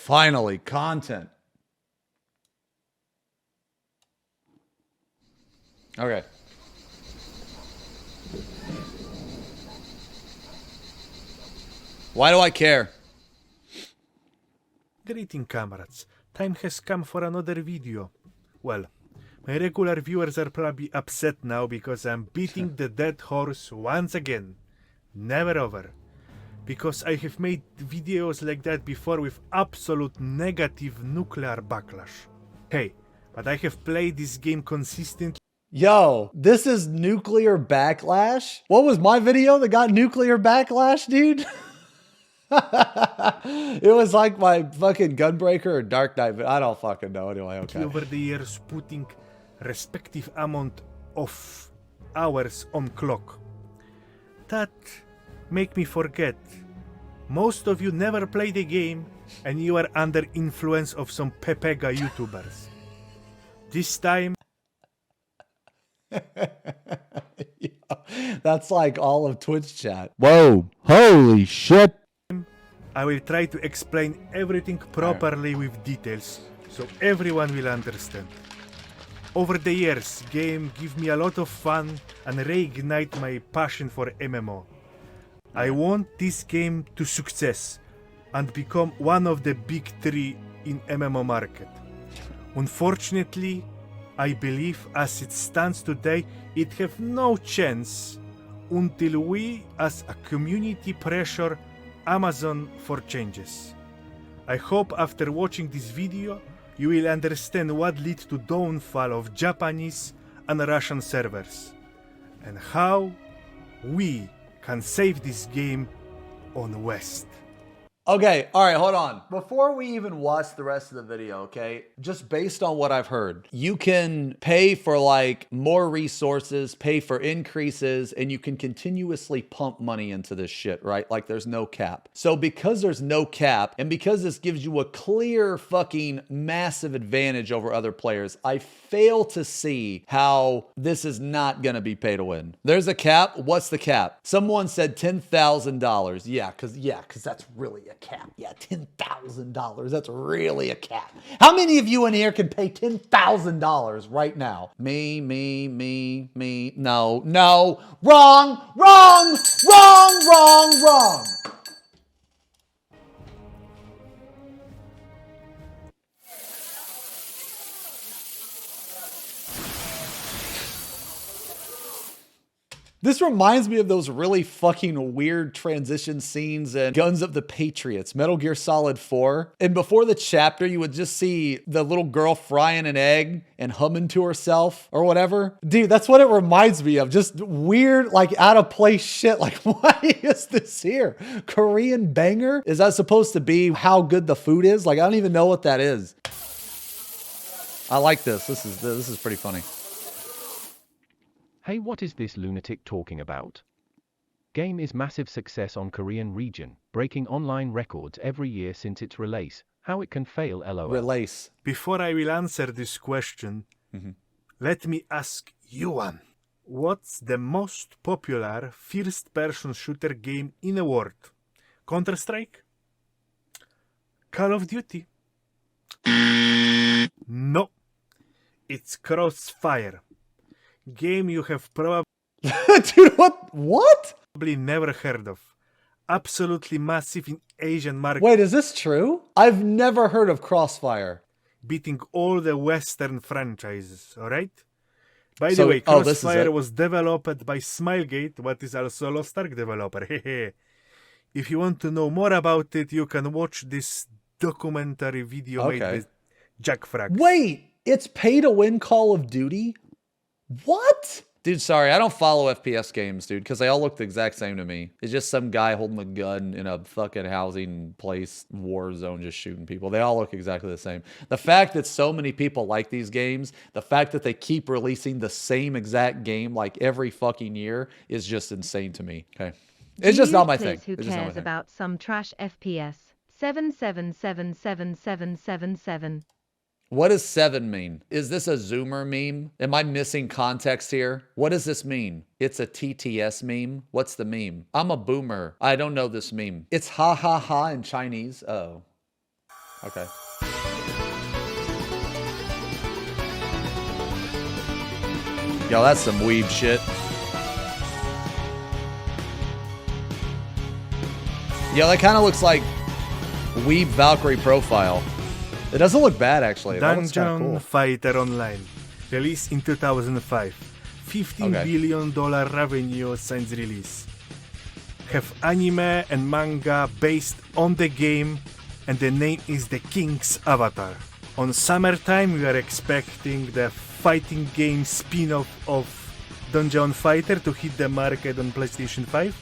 Finally, content. Okay. Why do I care? Greeting, comrades. Time has come for another video. Well, my regular viewers are probably upset now because I'm beating the dead horse once again. Never over. Because I have made videos like that before with absolute negative nuclear backlash. Hey, but I have played this game consistently. Yo, this is nuclear backlash? What was my video that got nuclear backlash, dude? It was like my fucking Gunbreaker or Dark Knight, but I don't fucking know anyway, okay. Over the years putting respective amount of hours on clock. That make me forget. Most of you never play the game and you are under influence of some Pepega YouTubers. This time that's like all of Twitch chat. Whoa, holy shit. I will try to explain everything properly with details so everyone will understand. Over the years, game give me a lot of fun and reignite my passion for MMO. I want this game to success and become one of the big three in MMO market. Unfortunately, I believe as it stands today, it have no chance until we as a community pressure Amazon for changes. I hope after watching this video, you will understand what led to downfall of Japanese and Russian servers and how we can save this game on West. Okay, all right, hold on. Before we even watch the rest of the video, okay, just based on what I've heard, you can pay for like more resources, pay for increases, and you can continuously pump money into this shit, right? Like there's no cap. So because there's no cap, and because this gives you a clear fucking massive advantage over other players, I fail to see how this is not gonna be pay to win. There's a cap. What's the cap? Someone said $10,000. Yeah, cause that's really a cap. Yeah, $10,000. That's really a cap. How many of you in here can pay $10,000 right now? Me. No. Wrong. This reminds me of those really fucking weird transition scenes in Guns of the Patriots, Metal Gear Solid 4. And before the chapter, you would just see the little girl frying an egg and humming to herself or whatever. Dude, that's what it reminds me of. Just weird, like out of place shit. Like, why is this here? Korean banger? Is that supposed to be how good the food is? Like, I don't even know what that is. I like this. This is pretty funny. Hey, what is this lunatic talking about? Game is massive success on Korean region, breaking online records every year since its release. How it can fail, lol. Release. Before I will answer this question, let me ask you one. What's the most popular first-person shooter game in the world? Counter-Strike? Call of Duty? No. It's Crossfire. Game you have probably Dude, what? never heard of. Absolutely massive in Asian market. Wait, is this true? I've never heard of Crossfire. Beating all the Western franchises, alright? By the way, Crossfire was developed by Smilegate, what is also a Lost Ark developer. If you want to know more about it, you can watch this documentary video made by Jack Frax. Wait, it's pay to win Call of Duty? What? Dude, sorry, I don't follow FPS games, dude, because they all look the exact same to me. It's just some guy holding a gun in a fucking housing place, war zone, just shooting people. They all look exactly the same. The fact that so many people like these games, the fact that they keep releasing the same exact game like every fucking year is just insane to me, okay? It's just not my thing. Who cares about some trash FPS? 77777777. What does 7 mean? Is this a Zoomer meme? Am I missing context here? What does this mean? It's a TTS meme? What's the meme? I'm a boomer. I don't know this meme. It's ha ha ha in Chinese. Oh. Okay. Yo, that's some weeb shit. Yeah, that kind of looks like weeb Valkyrie profile. It doesn't look bad, actually. That looks kind of Dungeon cool. Fighter Online, released in 2005. $15 billion revenue since release. Have anime and manga based on the game, and the name is The King's Avatar. On summertime, we are expecting the fighting game spin-off of Dungeon Fighter to hit the market on PlayStation 5.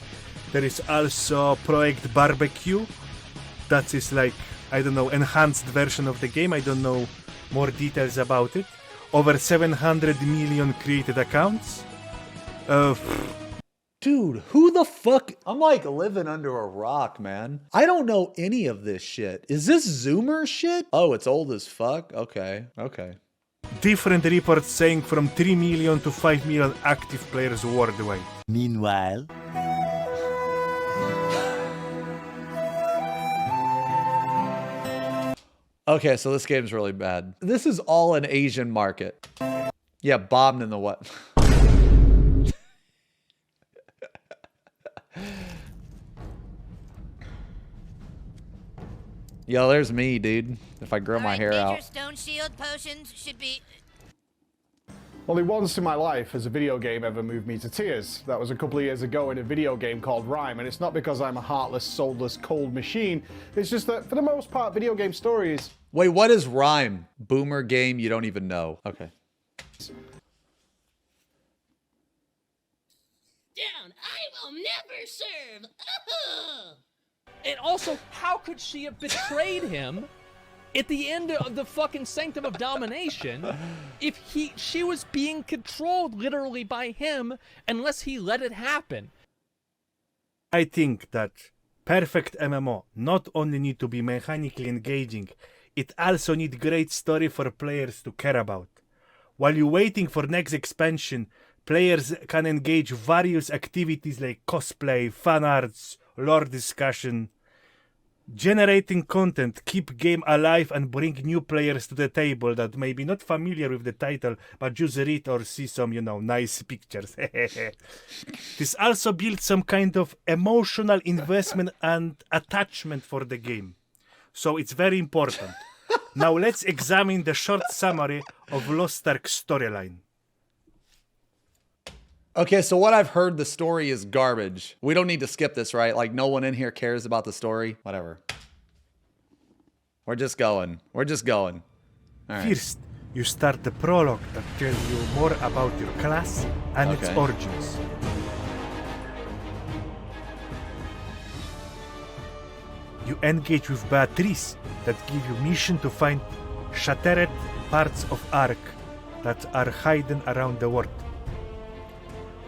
There is also Project Barbecue. That is like, I don't know, enhanced version of the game. I don't know more details about it. Over 700 million created accounts. Dude, who the fuck? I'm like living under a rock, man. I don't know any of this shit. Is this Zoomer shit? Oh, it's old as fuck? Okay, okay. Different reports saying from 3 million to 5 million active players worldwide. Meanwhile, Okay, so this game's really bad. This is all an Asian market. Yeah, bombed in the what? Yo, there's me, dude. If I grow my hair major out. stone shield potions should be... Only once in my life has a video game ever moved me to tears. That was a couple of years ago in a video game called Rime, and it's not because I'm a heartless, soulless, cold machine. It's just that, for the most part, video game stories... Wait, what is Rime? Boomer game you don't even know. Okay. Down! I will never serve! And also, how could she have betrayed him at the end of the fucking Sanctum of Domination if she was being controlled literally by him unless he let it happen? I think that perfect MMO not only need to be mechanically engaging, it also need great story for players to care about. While you're waiting for next expansion, players can engage various activities like cosplay, fan arts, lore discussion. Generating content, keep game alive and bring new players to the table that may be not familiar with the title, but just read or see some, nice pictures. This also builds some kind of emotional investment and attachment for the game. So it's very important. Now let's examine the short summary of Lost Ark storyline. Okay, so what I've heard, the story is garbage. We don't need to skip this, right? Like, no one in here cares about the story. Whatever. We're just going. We're just going. All right. First, you start the prologue that tells you more about your class and its Okay. origins. You engage with Beatrice that give you mission to find shattered parts of Ark that are hidden around the world.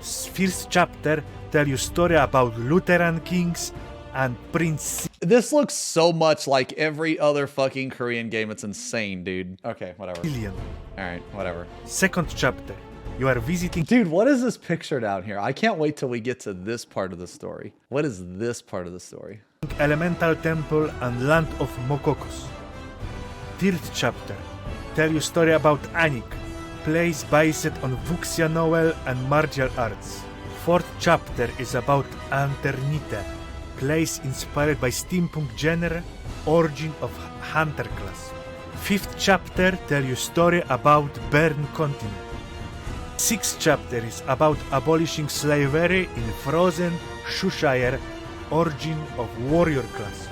First chapter tell you story about Lutheran kings and Prince This looks so much like every other fucking Korean game. It's insane, dude. Okay, whatever. Cillian. All right, whatever. Second chapter, you are visiting Dude, what is this picture down here? I can't wait till we get to this part of the story. What is this part of the story? Elemental Temple and Land of Mokokos. Third chapter, tell you story about Anik, place based on Wuxia Noel and martial arts. Fourth chapter is about Anternite, place inspired by steampunk genre, origin of hunter class. Fifth chapter tell you story about Bern continent. Sixth chapter is about abolishing slavery in Frozen Shushire, origin of warrior class.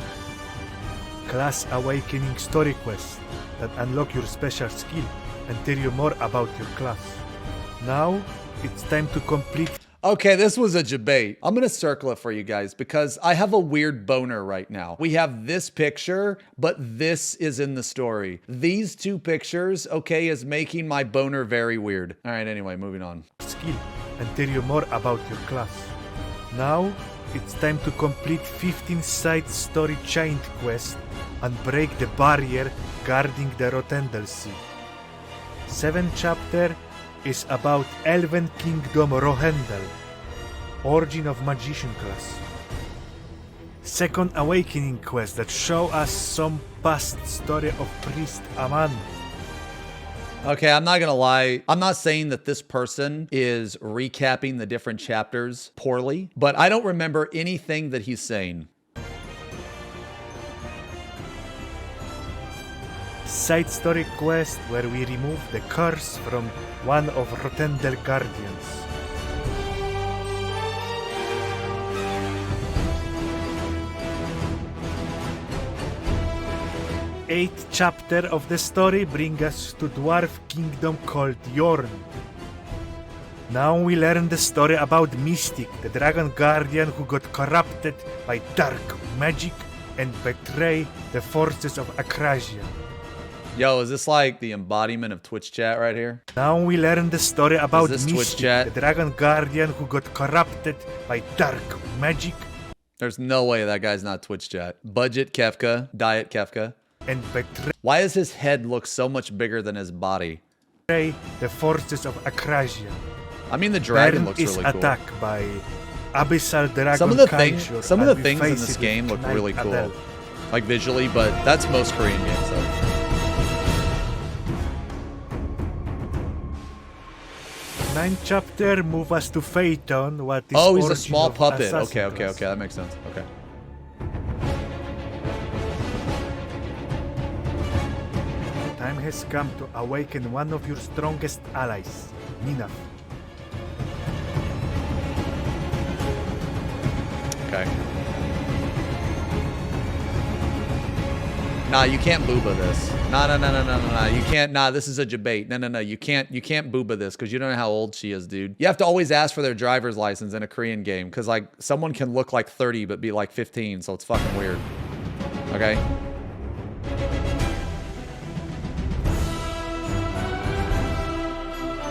Class awakening story quests that unlock your special skill and tell you more about your class. Now it's time to complete. Okay, this was a debate. I'm gonna circle it for you guys because I have a weird boner right now. We have this picture, but this is in the story. These two pictures, okay, is making my boner very weird. All right, anyway, moving on. Skill and tell you more about your class. Now it's time to complete 15 side story chained quest and break the barrier guarding the Rotendel Sea. 7th chapter is about Elven Kingdom Rohendel, origin of magician class. Second awakening quest that show us some past story of Priest Aman. Okay, I'm not gonna lie. I'm not saying that this person is recapping the different chapters poorly, but I don't remember anything that he's saying. Side story quest where we remove the curse from one of Rotendel Guardians. Eighth chapter of the story brings us to dwarf kingdom called Yorn. Now we learn the story about Mystic, the dragon guardian who got corrupted by dark magic and betrayed the forces of Akrasia. Yo, is this like the embodiment of Twitch chat right here? Now we learn the story about this Twitch Mystic, chat? the dragon guardian who got corrupted by dark magic There's no way that guy's not Twitch chat. Budget Kefka, Diet Kefka. and betrayed Why does his head look so much bigger than his body? the forces of Akrasia. I mean, the dragon Bern looks is really cool. attacked by Abyssal Dragon Some of the Kaishur, things and we in face this it game with look Knight really cool, Adel. like visually, but that's most Korean games though. Ninth chapter move us to Phaeton. What is Oh, he's a origin small of puppet. assassin Okay, okay, class. okay. That makes sense. Okay. Time has come to awaken one of your strongest allies, Ninaf. Okay. Nah, you can't booba this. Nah. You can't. Nah, this is a debate. No. You can't booba this because you don't know how old she is, dude. You have to always ask for their driver's license in a Korean game because like someone can look like 30 but be like 15, so it's fucking weird. Okay.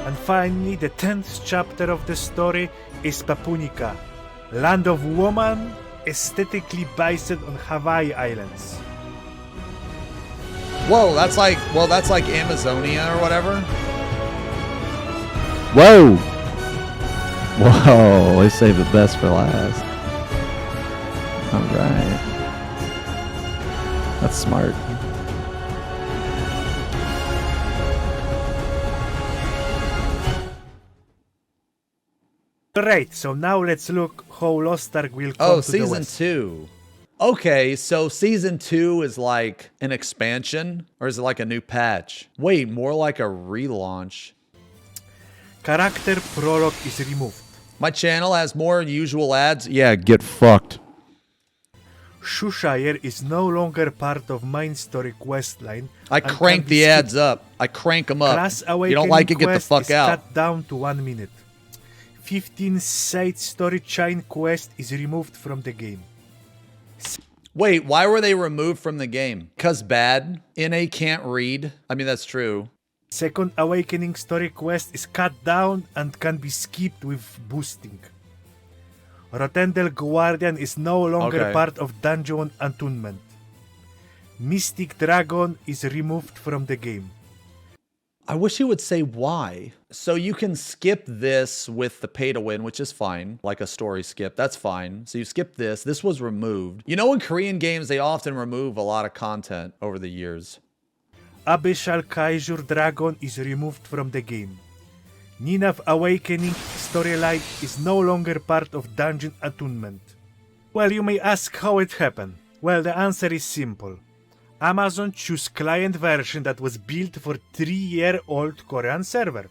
And finally, the 10th chapter of the story is Papunica, land of woman, aesthetically based on Hawaii Islands. Whoa, that's like Amazonia or whatever. Whoa! Whoa, they saved the best for last. Alright. That's smart. Alright, so now let's look how Lost Ark will come Oh, to the season West. 2. Okay, so season 2 is like an expansion or is it like a new patch? Wait, more like a relaunch. Character prologue is removed. My channel has more usual ads. Yeah, get fucked. Shushire is no longer part of main story questline. I and crank can be the ads skipped. up. I crank them up. Class You Awakening don't like it, get the quest fuck is out. cut down to 1 minute. 15 side story chain quest is removed from the game. Wait, why were they removed from the game? Cause bad? NA can't read? I mean, that's true. Second Awakening story quest is cut down and can be skipped with boosting. Rotendel Guardian is no longer Okay. part of Dungeon Attunement. Mystic Dragon is removed from the game. I wish you would say why. So you can skip this with the pay to win, which is fine. Like a story skip, that's fine. So you skip this. This was removed. You know, in Korean games, they often remove a lot of content over the years. Abyssal Kaijur Dragon is removed from the game. Ninav Awakening storyline is no longer part of Dungeon Attunement. Well, you may ask how it happened. Well, the answer is simple. Amazon chose client version that was built for 3-year-old Korean server.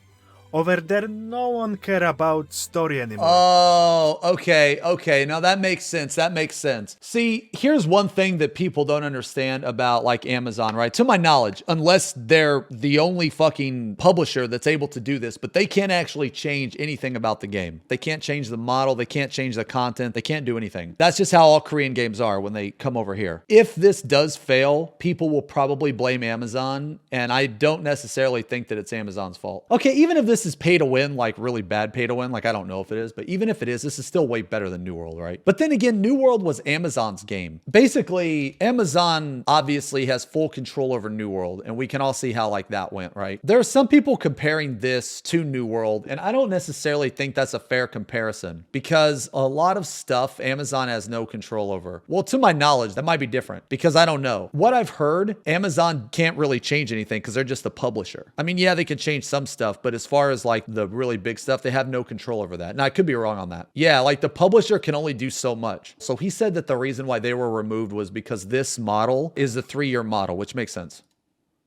Over there, no one care about story anymore. Oh, okay. Now that makes sense. See, here's one thing that people don't understand about like Amazon, right? To my knowledge, unless they're the only fucking publisher that's able to do this, but they can't actually change anything about the game. They can't change the model. They can't change the content. They can't do anything. That's just how all Korean games are when they come over here. If this does fail, people will probably blame Amazon, and I don't necessarily think that it's Amazon's fault. Okay, even if this this is pay to win, like really bad pay to win. Like, I don't know if it is, but even if it is, this is still way better than New World, right? But then again, New World was Amazon's game. Basically, Amazon obviously has full control over New World, and we can all see how like that went, right? There are some people comparing this to New World, and I don't necessarily think that's a fair comparison because a lot of stuff Amazon has no control over. Well, to my knowledge, that might be different because I don't know. What I've heard, Amazon can't really change anything because they're just the publisher. I mean, yeah, they can change some stuff, but as far as like the really big stuff, they have no control over that. Now, I could be wrong on that. Yeah, like the publisher can only do so much. So he said that the reason why they were removed was because this model is a 3-year model, which makes sense.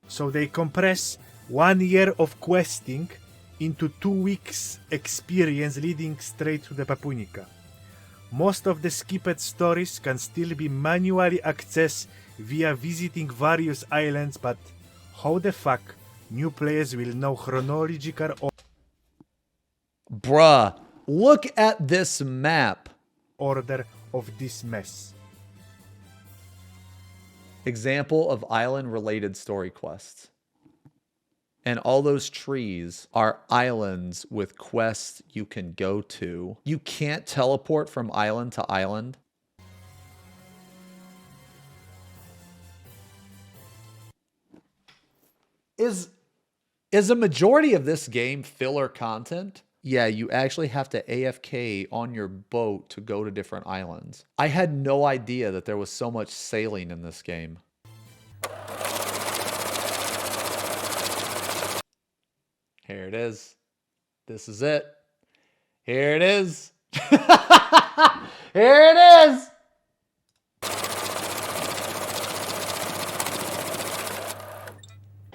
So they compress 1 year of questing into 2 weeks experience leading straight to the Papunica. Most of the skipped stories can still be manually accessed via visiting various islands, but how the fuck new players will know chronological Bruh, look at this map. order of this mess? Example of island-related story quests. And all those trees are islands with quests you can go to. You can't teleport from island to island. Is a majority of this game filler content? Yeah, you actually have to AFK on your boat to go to different islands. I had no idea that there was so much sailing in this game. Here it is. This is it. Here it is. Here it is.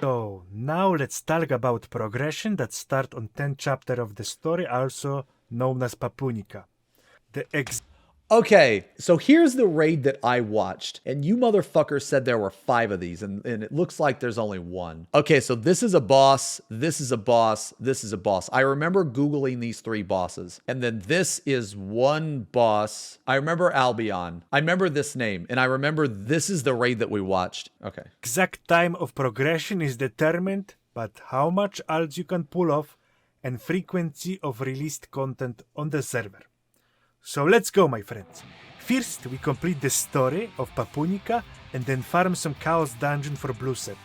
So now let's talk about progression that start on 10th chapter of the story, also known as Papunica. Okay, so here's the raid that I watched, and you motherfuckers said there were 5 of these, and it looks like there's only 1. Okay, so this is a boss, this is a boss, this is a boss. I remember Googling these 3 bosses, and then this is one boss. I remember Albion. I remember this name, and I remember this is the raid that we watched. Okay. Exact time of progression is determined, but how much else you can pull off and frequency of released content on the server. So let's go, my friends. First, we complete the story of Papunica and then farm some Chaos Dungeon for Blue Set.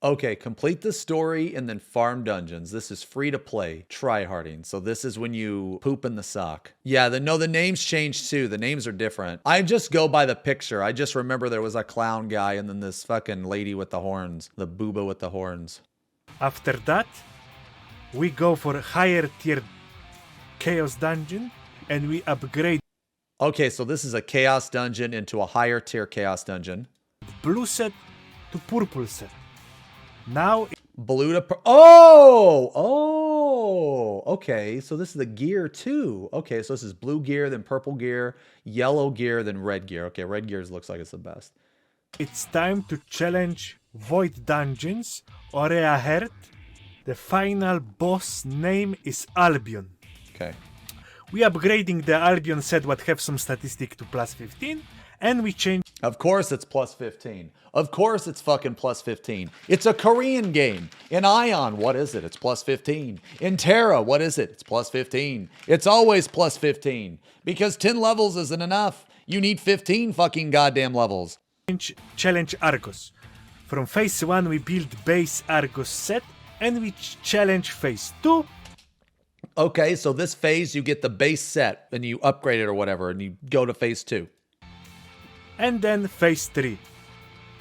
Okay, complete the story and then farm dungeons. This is free to play, tryharding. So this is when you poop in the sock. Yeah, the names changed too. The names are different. I just go by the picture. I just remember there was a clown guy and then this fucking lady with the horns, the booba with the horns. After that, we go for higher tier Chaos Dungeon and we upgrade. Okay, so this is a chaos dungeon into a higher tier chaos dungeon. Blue set to purple set. Now Blue to okay. So this is the gear too. Okay, so this is blue gear, then purple gear, yellow gear, then red gear. Okay, red gear looks like it's the best. it's time to challenge Void Dungeons, Aurea Heart. The final boss name is Albion. Okay. We upgrading the Albion set what have some statistic to plus 15, and we change. Of course it's plus 15. Of course it's fucking plus 15. It's a Korean game. In Aion, what is it? It's plus 15. In Tera, what is it? It's plus 15. It's always plus 15. Because 10 levels isn't enough. You need 15 fucking goddamn levels. Challenge Argos. From phase 1 we build base Argos set, and we challenge phase 2. Okay, so this phase you get the base set and you upgrade it or whatever and you go to phase 2. And then phase 3.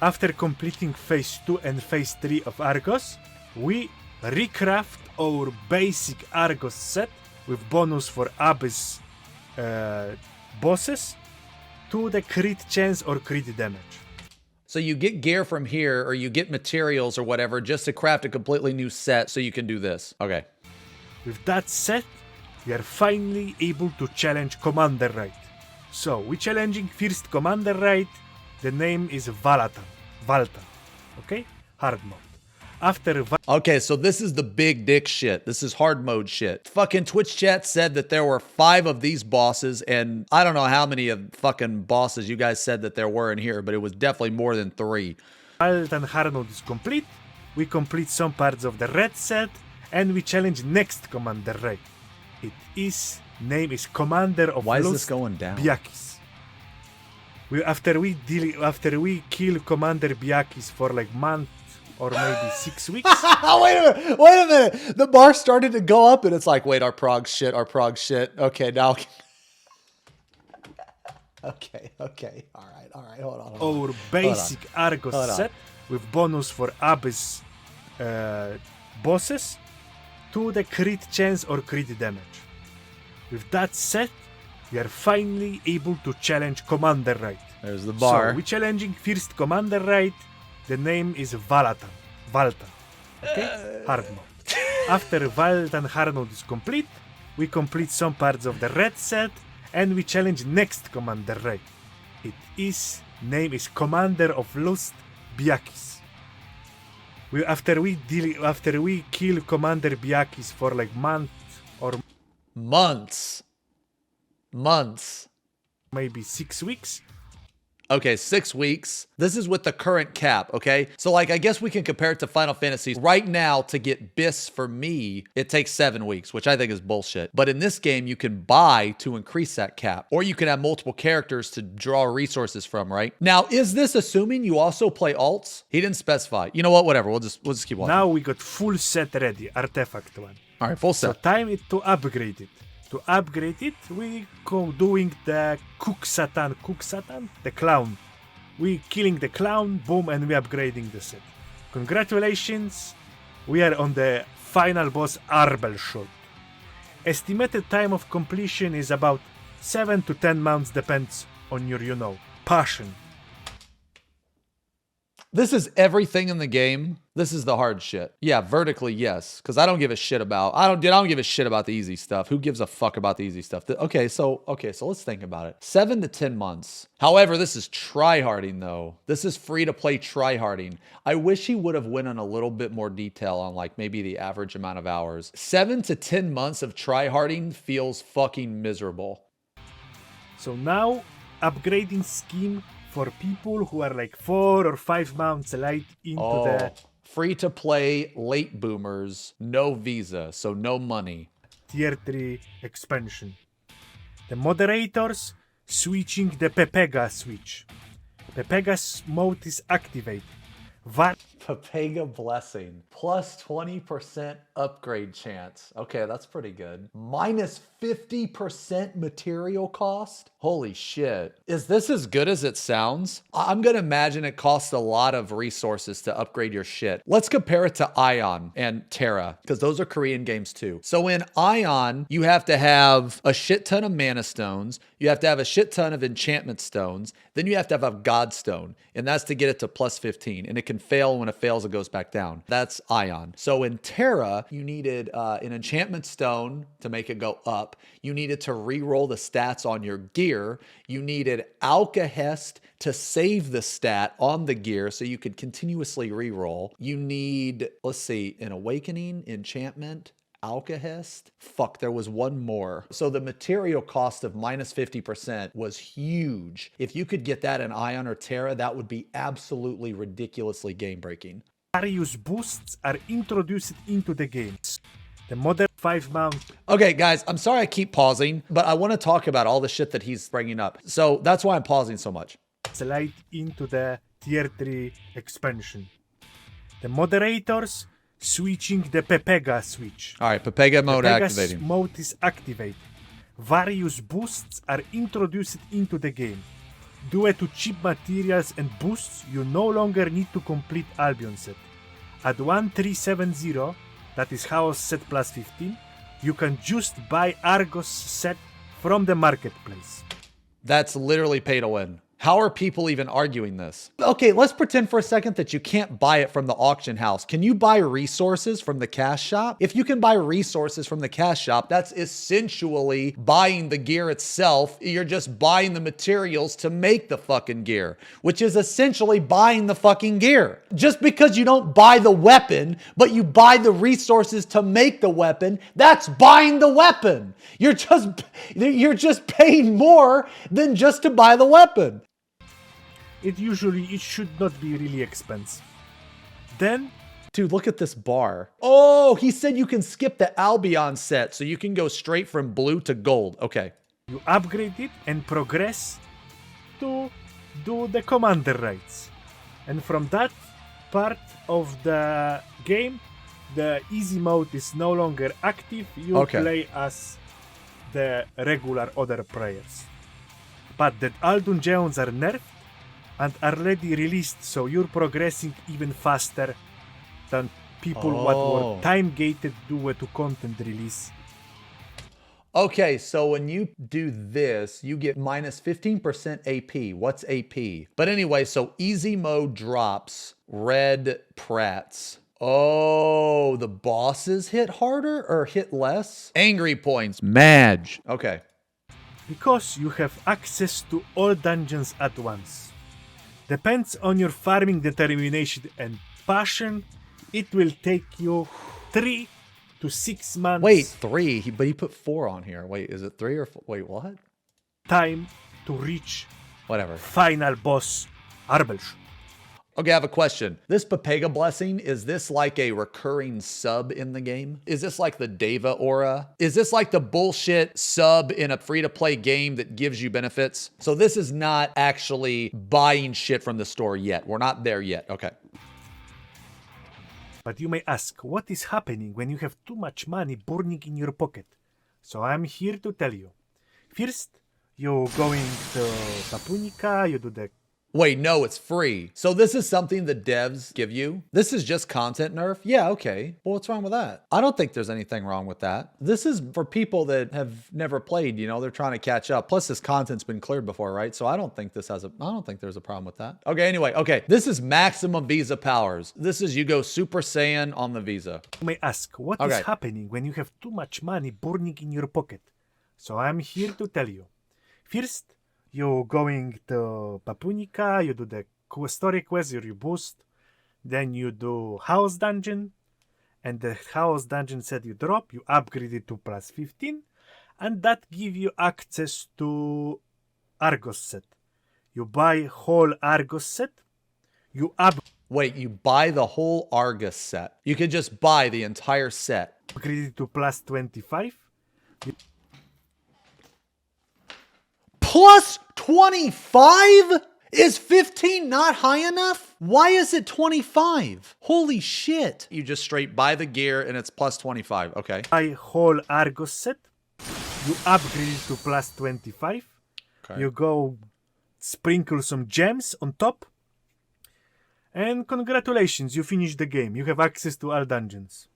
After completing phase 2 and phase 3 of Argos, we recraft our basic Argos set with bonus for Abyss bosses to the crit chance or crit damage. So you get gear from here or you get materials or whatever just to craft a completely new set so you can do this. Okay. With that set, we are finally able to challenge Commander Right. So, we're challenging first Commander Right. The name is Valtan. Okay? Hard mode. After Okay, so this is the big dick shit. This is hard mode shit. Fucking Twitch chat said that there were 5 of these bosses, and I don't know how many of fucking bosses you guys said that there were in here, but it was definitely more than 3. Valtan hard mode is complete, we complete some parts of the red set, and we challenge next commander raid. Name is Commander of Why is Lost this going down? Biakis. After we kill Commander Biakis for like month or maybe 6 weeks. Wait a minute. The bar started to go up and it's like, wait, our prog shit. Okay, now. Okay. All right, hold on. Our basic Argos set with bonus for Abyss bosses to the crit chance or crit damage. With that set, we are finally able to challenge Commander Raid. There's the bar. So we're challenging first Commander Raid. The name is Valtan. Okay? Hard mode. After Valtan hard mode is complete, we complete some parts of the red set and we challenge next Commander Raid. Name is Commander of Lost Biakis. After we kill Commander Biakis for like month or Months. maybe 6 weeks. Okay, 6 weeks. This is with the current cap, okay? So, like, I guess we can compare it to Final Fantasy. Right now, to get BIS for me, it takes 7 weeks, which I think is bullshit. But in this game, you can buy to increase that cap. Or you can have multiple characters to draw resources from, right? Now, is this assuming you also play alts? He didn't specify. You know what? Whatever. We'll just keep watching. Now we got full set ready, artifact one. All right, full So set. time it to upgrade it. To upgrade it, we go doing the Cook Satan, the clown. We killing the clown, boom, and we upgrading the set. Congratulations, we are on the final boss Arbel shot. Estimated time of completion is about 7 to 10 months, depends on your, passion. This is everything in the game. This is the hard shit. Yeah, vertically, yes. Because I don't give a shit about I don't give a shit about the easy stuff. Who gives a fuck about the easy stuff? Okay, so let's think about it. 7 to 10 months. However, this is tryharding though. This is free to play tryharding. I wish he would have went on a little bit more detail on like maybe the average amount of hours. 7 to 10 months of tryharding feels fucking miserable. So now, upgrading scheme for people who are like 4 or 5 months late into the free to play late boomers, no visa, so no money. Tier 3 expansion. The moderators switching the Pepega switch. Pepega's mode is activated. Pepega blessing. Plus 20% upgrade chance. Okay, that's pretty good. Minus 50% material cost? Holy shit. Is this as good as it sounds? I'm gonna imagine it costs a lot of resources to upgrade your shit. Let's compare it to Aion and Tera, because those are Korean games too. So in Aion, you have to have a shit ton of mana stones, you have to have a shit ton of enchantment stones, then you have to have a god stone, and that's to get it to plus 15, and it can fail. When it fails, it goes back down. That's Aion. So in Tera, you needed an enchantment stone to make it go up. You needed to re-roll the stats on your gear. You needed Alkahest to save the stat on the gear so you could continuously re-roll. You need, let's see, an awakening, enchantment, Alkahest. Fuck, there was one more. So the material cost of minus 50% was huge. If you could get that in Aion or Tera, that would be absolutely ridiculously game-breaking. Various boosts are introduced into the game. The modern 5 mount. Okay, guys, I'm sorry I keep pausing, but I want to talk about all the shit that he's bringing up. So that's why I'm pausing so much. Slide into the tier 3 expansion. The moderators switching the Pepega switch. All right, Pepega mode Pepega's activating. mode is activated. Various boosts are introduced into the game. Due to cheap materials and boosts, you no longer need to complete Albion set. At 1370, that is Chaos set plus 15, you can just buy Argos set from the marketplace. That's literally pay to win. How are people even arguing this? Okay, let's pretend for a second that you can't buy it from the auction house. Can you buy resources from the cash shop? If you can buy resources from the cash shop, that's essentially buying the gear itself. You're just buying the materials to make the fucking gear, which is essentially buying the fucking gear. Just because you don't buy the weapon, but you buy the resources to make the weapon, that's buying the weapon. You're just paying more than just to buy the weapon. It should not be really expensive. Then, Dude, look at this bar. Oh, he said you can skip the Albion set, so you can go straight from blue to gold. Okay. You upgrade it and progress to do the commander rights. And from that part of the game, the easy mode is no longer active. You play as the regular other players. But the all dungeons are nerfed and already released, so you're progressing even faster than people what were time-gated due to content release. Okay, so when you do this, you get minus 15% AP. What's AP? But anyway, so easy mode drops red prats. Oh, the bosses hit harder or hit less? Angry points, Madge. Okay. Because you have access to all dungeons at once. Depends on your farming determination and passion, it will take you 3 to 6 months. Wait, 3? But he put 4 on here. Wait, is it 3 or 4? Wait, what? Time to reach whatever final boss, Arbelsch. Okay, I have a question. This Pepega blessing, is this like a recurring sub in the game? Is this like the Deva aura? Is this like the bullshit sub in a free-to-play game that gives you benefits? So this is not actually buying shit from the store yet. We're not there yet. Okay. But you may ask, what is happening when you have too much money burning in your pocket? So I'm here to tell you. First, you're going to Papunica, you do the... Wait, no, it's free. So this is something the devs give you? This is just content nerf? Yeah, okay. Well, what's wrong with that? I don't think there's anything wrong with that. This is for people that have never played, you know, they're trying to catch up. Plus this content's been cleared before, right? So I don't think there's a problem with that. Okay, anyway, okay. This is maximum Visa powers. This is you go Super Saiyan on the Visa. You may ask, what is happening when you have too much money burning in your pocket? So I'm here to tell you. First, you're going to Papunica, you do the story quest, you boost, then you do house dungeon, and the house dungeon set you drop, you upgrade it to plus 15, and that give you access to Argos set. You buy whole Argos set, Wait, you buy the whole Argus set. You could just buy the entire set. Upgrade it to plus 25. Plus 25? Is 15 not high enough? Why is it 25? Holy shit. You just straight buy the gear and it's plus 25. Okay. Buy whole Argos set. You upgrade it to plus 25. Okay. You go sprinkle some gems on top. And congratulations, you finished the game. You have access to all dungeons.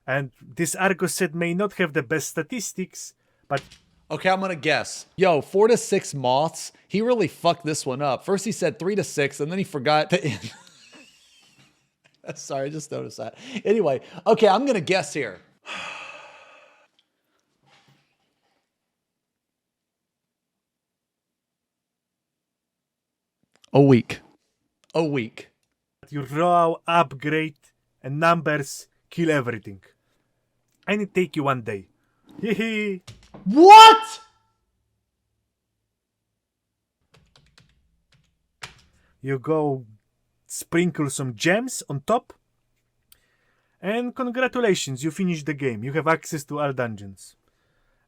And this Argos set may not have the best statistics, but... Okay, I'm gonna guess. Yo, 4 to 6 moths. He really fucked this one up. First he said 3 to 6, and then he forgot to end. Sorry, I just noticed that. Anyway, okay, I'm gonna guess here. A week. A week. You raw upgrade and numbers kill everything. And it take you 1 day. Hehe. What? You go sprinkle some gems on top. And congratulations, you finished the game. You have access to all dungeons.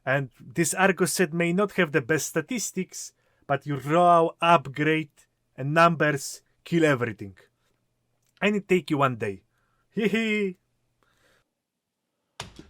And this Argos set may not have the best statistics, but your raw upgrade and numbers kill everything. And it take you 1 day. Hehe.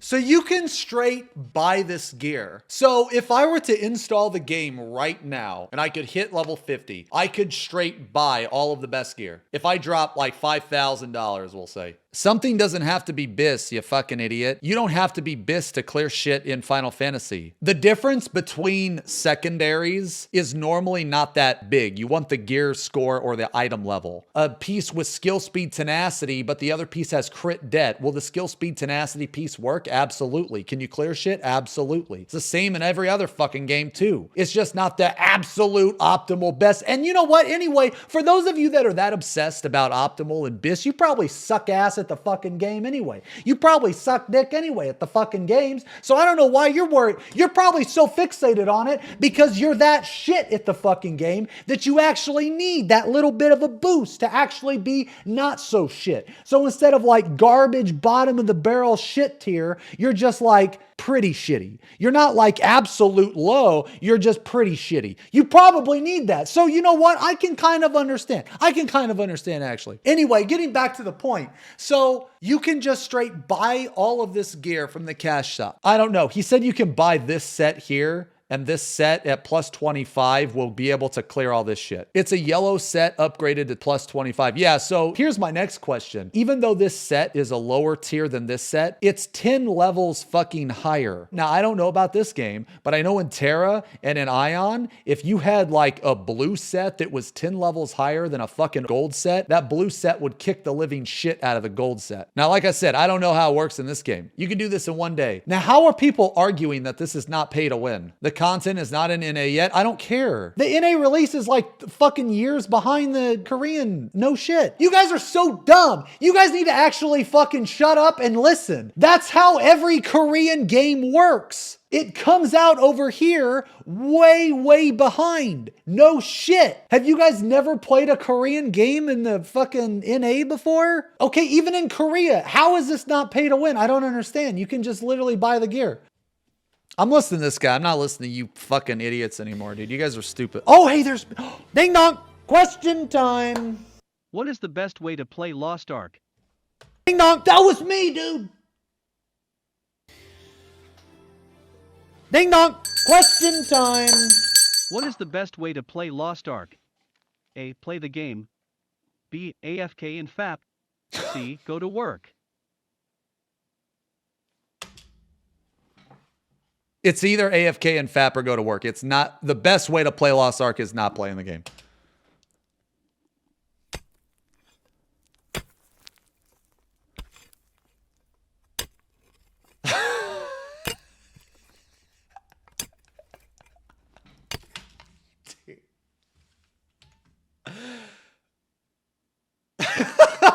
So you can straight buy this gear. So if I were to install the game right now and I could hit level 50, I could straight buy all of the best gear. If I drop like $5,000, we'll say. Something doesn't have to be BIS, you fucking idiot. You don't have to be BIS to clear shit in Final Fantasy. The difference between secondaries is normally not that big. You want the gear score or the item level. A piece with skill, speed, tenacity, but the other piece has crit debt. Will the skill, speed, tenacity piece work? Absolutely. Can you clear shit? Absolutely. It's the same in every other fucking game too. It's just not the absolute optimal best. And you know what? Anyway, for those of you that are that obsessed about optimal and BIS, you probably suck ass at at the fucking game anyway. You probably suck dick anyway at the fucking games. So I don't know why you're worried. You're probably so fixated on it because you're that shit at the fucking game that you actually need that little bit of a boost to actually be not so shit. So instead of like garbage, bottom of the barrel shit tier, you're just like pretty shitty. You're not like absolute low. You're just pretty shitty. You probably need that. So you know what? I can kind of understand. I can kind of understand actually. Anyway, getting back to the point. So you can just straight buy all of this gear from the cash shop. I don't know. He said you can buy this set here, and this set at plus 25 will be able to clear all this shit. It's a yellow set upgraded to plus 25. Yeah, so here's my next question. Even though this set is a lower tier than this set, it's 10 levels fucking higher. Now, I don't know about this game, but I know in Tera and in Aion, if you had like a blue set that was 10 levels higher than a fucking gold set, that blue set would kick the living shit out of the gold set. Now, like I said, I don't know how it works in this game. You can do this in one day. Now, how are people arguing that this is not pay to win? The content is not in NA yet. I don't care. The NA release is like fucking years behind the Korean. No shit. You guys are so dumb. You guys need to actually fucking shut up and listen. That's how every Korean game works. It comes out over here way, way behind. No shit. Have you guys never played a Korean game in the fucking NA before? Okay, even in Korea, how is this not pay to win? I don't understand. You can just literally buy the gear. I'm listening to this guy. I'm not listening to you fucking idiots anymore, dude. You guys are stupid. Oh, hey, there's... Ding dong! Question time! What is the best way to play Lost Ark? Ding dong! That was me, dude! Ding dong! Question time! What is the best way to play Lost Ark? A. Play the game. B. AFK and FAP. C. Go to work. It's either AFK and FAP or go to work. It's not... The best way to play Lost Ark is not playing the game.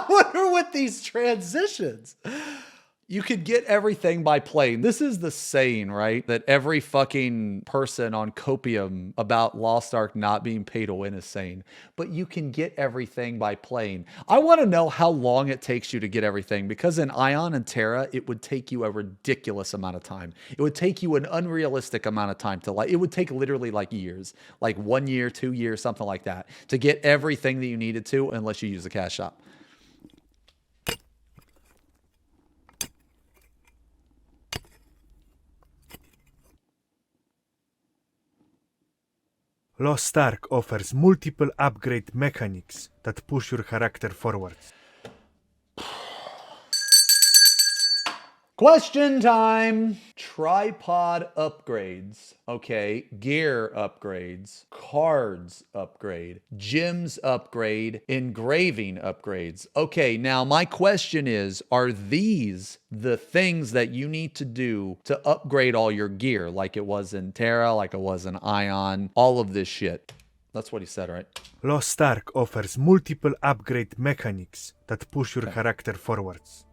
What are with these transitions? You could get everything by playing. This is the saying, right? That every fucking person on copium about Lost Ark not being pay to win is saying. But you can get everything by playing. I want to know how long it takes you to get everything, because in Aion and Tera, it would take you a ridiculous amount of time. It would take you an unrealistic amount of time to like, it would take literally like years, like 1 year, 2 years, something like that, to get everything that you needed to, unless you use the cash shop. Lost Ark offers multiple upgrade mechanics that push your character forwards. Question time. Tripod upgrades. Okay. Gear upgrades. Cards upgrade. Gems upgrade. Engraving upgrades. Okay. Now my question is, are these the things that you need to do to upgrade all your gear? Like it was in Tera, like it was in Aion, all of this shit. That's what he said, right? Lost Ark offers multiple upgrade mechanics that push your character forwards.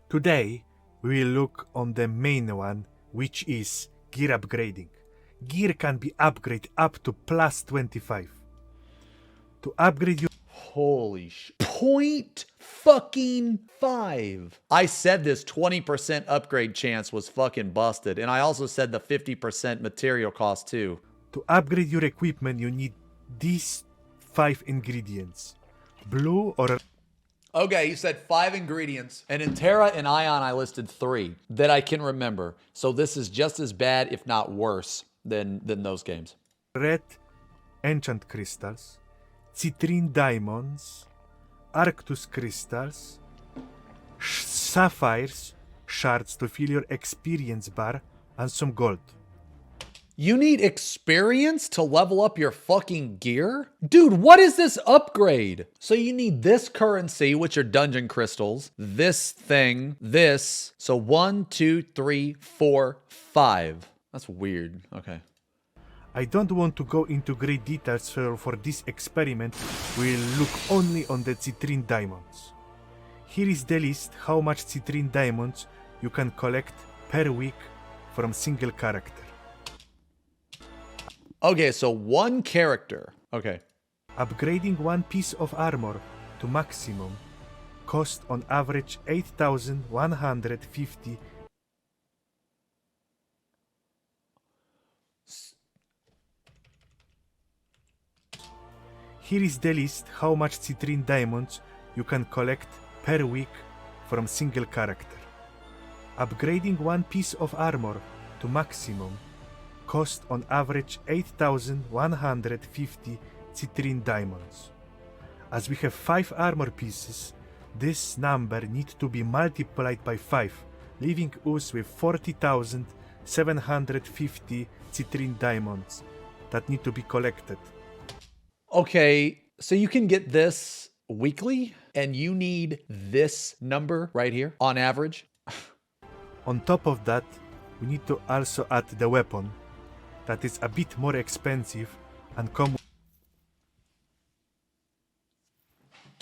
Today, we will look on the main one, which is gear upgrading. Gear can be upgraded up to plus 25. To upgrade your... Holy sh... 0.5. I said this 20% upgrade chance was fucking busted. And I also said the 50% material cost too. To upgrade your equipment, you need these 5 ingredients. Blue or... Okay, you said 5 ingredients. And in Tera and Aion, I listed 3 that I can remember. So this is just as bad, if not worse, than those games. Red enchant crystals, citrine diamonds, arctus crystals, sapphires, shards to fill your experience bar, and some gold. You need experience to level up your fucking gear? Dude, what is this upgrade? So you need this currency, which are dungeon crystals, this thing, this. So 1, 2, 3, 4, 5. That's weird. Okay. I don't want to go into great details for this experiment. We'll look only on the citrine diamonds. Here is the list how much citrine diamonds you can collect per week from single character. Okay, so one character. Okay. Upgrading one piece of armor to maximum cost on average 8,150. Here is the list how much citrine diamonds you can collect per week from single character. Upgrading one piece of armor to maximum cost on average 8,150 citrine diamonds. As we have 5 armor pieces, this number needs to be multiplied by 5, leaving us with 40,750 citrine diamonds that need to be collected. Okay, so you can get this weekly, and you need this number right here on average. On top of that, we need to also add the weapon that is a bit more expensive and come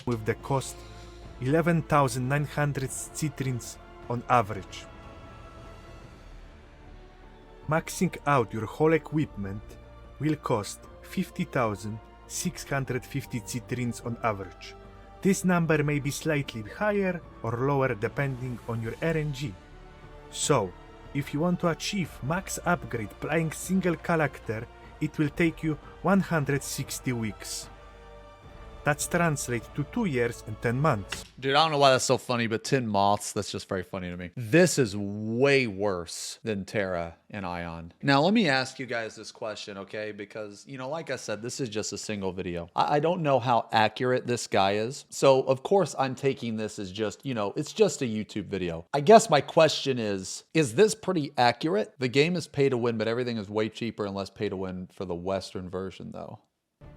with the cost 11,900 citrines on average. Maxing out your whole equipment will cost 50,650 citrines on average. This number may be slightly higher or lower depending on your RNG. So, if you want to achieve max upgrade playing single character, it will take you 160 weeks. That's translates to 2 years and 10 months. Dude, I don't know why that's so funny, but 10 moths, that's just very funny to me. This is way worse than Tera and Aion. Now, let me ask you guys this question, okay? Because, you know, like I said, this is just a single video. I don't know how accurate this guy is. So, of course, I'm taking this as just, you know, it's just a YouTube video. I guess my question is this pretty accurate? The game is pay to win, but everything is way cheaper and less pay to win for the Western version, though.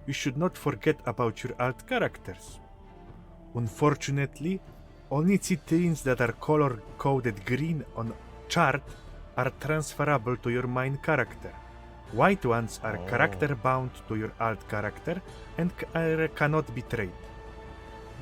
You should not forget about your alt characters. Unfortunately, only citrines that are color-coded green on chart are transferable to your main character. White ones are character-bound to your alt character and cannot be traded.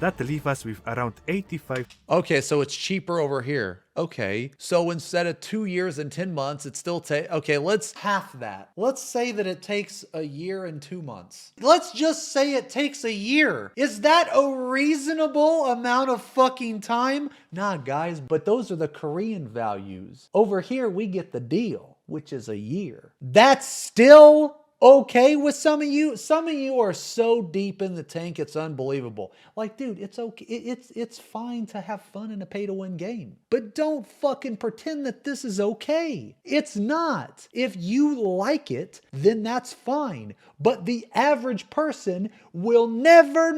That leaves us with around 85. Okay, so it's cheaper over here. Okay, so instead of 2 years and 10 months, it still takes, okay, let's half that. Let's say that it takes a year and 2 months. Let's just say it takes a year. Is that a reasonable amount of fucking time? Nah, guys, but those are the Korean values. Over here, we get the deal, which is a year. That's still okay with some of you. Some of you are so deep in the tank, it's unbelievable. Like, dude, it's okay. It's fine to have fun in a pay-to-win game, but don't fucking pretend that this is okay. It's not. If you like it, then that's fine. But the average person will never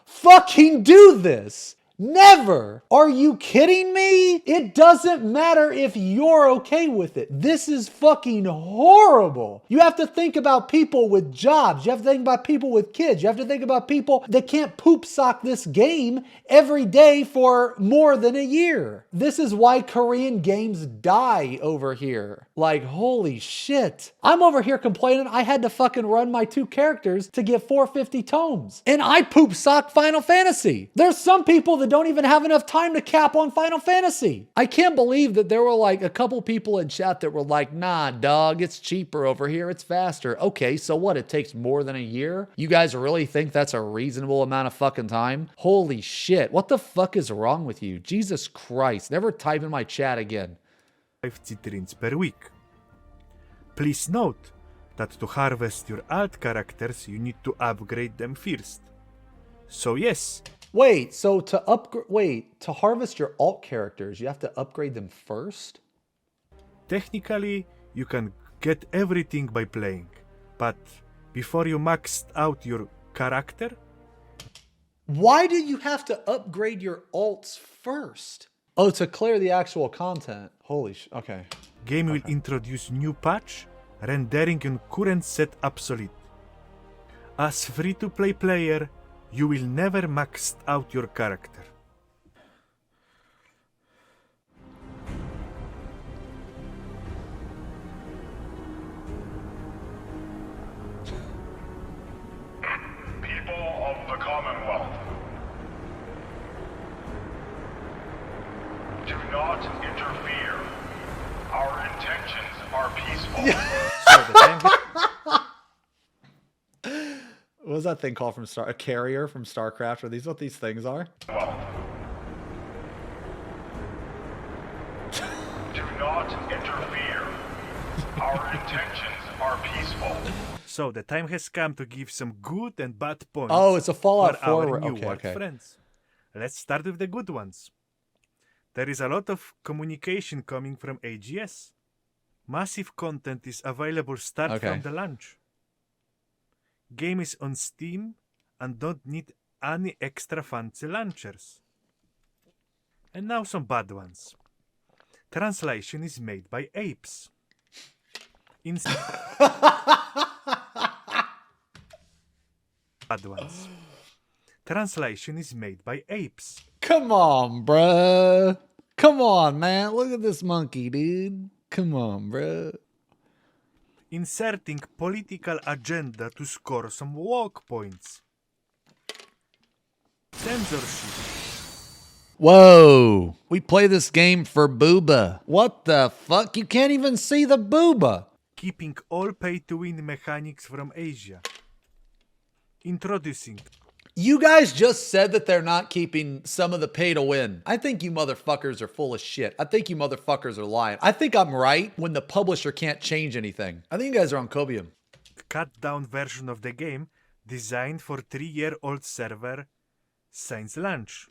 fucking do this. Never. Are you kidding me? It doesn't matter if you're okay with it. This is fucking horrible. You have to think about people with jobs. You have to think about people with kids. You have to think about people that can't poop sock this game every day for more than a year. This is why Korean games die over here. Like, holy shit. I'm over here complaining I had to fucking run my 2 characters to get 450 tomes. And I poop sock Final Fantasy. There's some people that don't even have enough time to cap on Final Fantasy. I can't believe that there were like a couple people in chat that were like, nah, dog, it's cheaper over here. It's faster. Okay, so what? It takes more than a year? You guys really think that's a reasonable amount of fucking time? Holy shit. What the fuck is wrong with you? Jesus Christ. Never type in my chat again. 5 citrines per week. Please note that to harvest your alt characters, you need to upgrade them first. So yes. Wait, so to harvest your alt characters, you have to upgrade them first? Technically, you can get everything by playing, but before you maxed out your character... Why do you have to upgrade your alts first? Oh, to clear the actual content. Holy okay. Game will introduce new patch, rendering your current set obsolete. As free-to-play player, you will never max out your character. People of the Commonwealth. not interfere. Our intentions are peaceful. So the time What was that thing called from a carrier from StarCraft? Are these what these things are? Well, do not interfere. Our intentions are peaceful. So the time has come to give some good and bad points. Oh, it's a Fallout for 4. our new Okay, world okay. friends. Let's start with the good ones. There is a lot of communication coming from AGS. Massive content is available start from the launch. Game is on Steam and don't need any extra fancy launchers. And now some bad ones. Translation is made by apes. Bad ones. Translation is made by apes. Come on, bruh. Come on, man. Look at this monkey, dude. Come on, bruh. Inserting political agenda to score some walk points. Censorship. Whoa. We play this game for booba. What the fuck? You can't even see the booba. Keeping all pay-to-win mechanics from Asia. Introducing. You guys just said that they're not keeping some of the pay to win. I think you motherfuckers are full of shit. I think you motherfuckers are lying. I think I'm right when the publisher can't change anything. I think you guys are on copium. Cut-down version of the game designed for 3-year-old server since launch.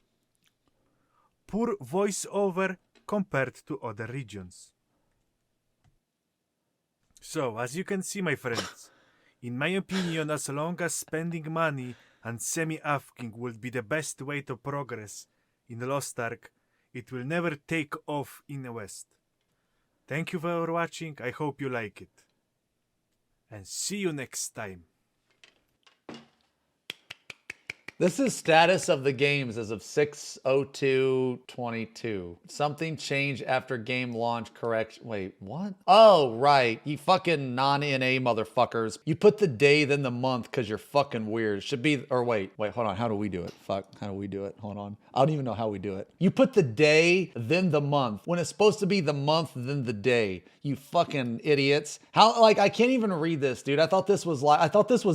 Poor voiceover compared to other regions. So, as you can see, my friends, in my opinion, as long as spending money and semi-asking would be the best way to progress in Lost Ark, it will never take off in the West. Thank you for watching, I hope you like it. And see you next time. This is status of the games as of 6/02/22. Something changed after game launch correction. Wait, what? Oh, right. You fucking non-NA motherfuckers. You put the day then the month because you're fucking weird. Should be, or wait, hold on. How do we do it? Fuck, how do we do it? Hold on. I don't even know how we do it. You put the day then the month when it's supposed to be the month then the day. You fucking idiots. How, like, I can't even read this, dude. I thought this was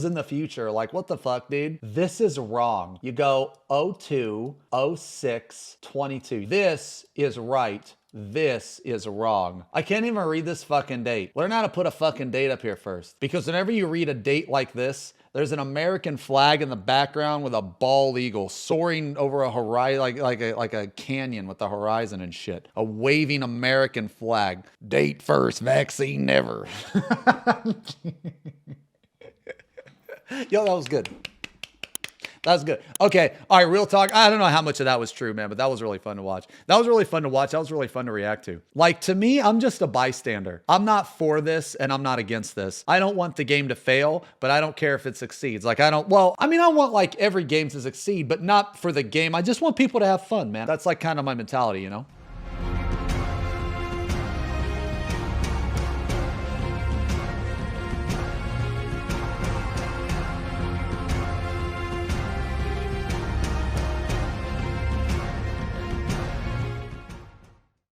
in the future. Like, what the fuck, dude? This is wrong. You go 02, 06, 22. This is right. This is wrong. I can't even read this fucking date. Learn how to put a fucking date up here first. Because whenever you read a date like this, there's an American flag in the background with a bald eagle soaring over a horizon, like a canyon with the horizon and shit. A waving American flag. Date first, vaccine never. Yo, that was good. That was good. Okay. All right. Real talk. I don't know how much of that was true, man, but that was really fun to watch. That was really fun to watch. That was really fun to react to. Like, to me, I'm just a bystander. I'm not for this and I'm not against this. I don't want the game to fail, but I don't care if it succeeds. Like, I want like every game to succeed, but not for the game. I just want people to have fun, man. That's like kind of my mentality, you know?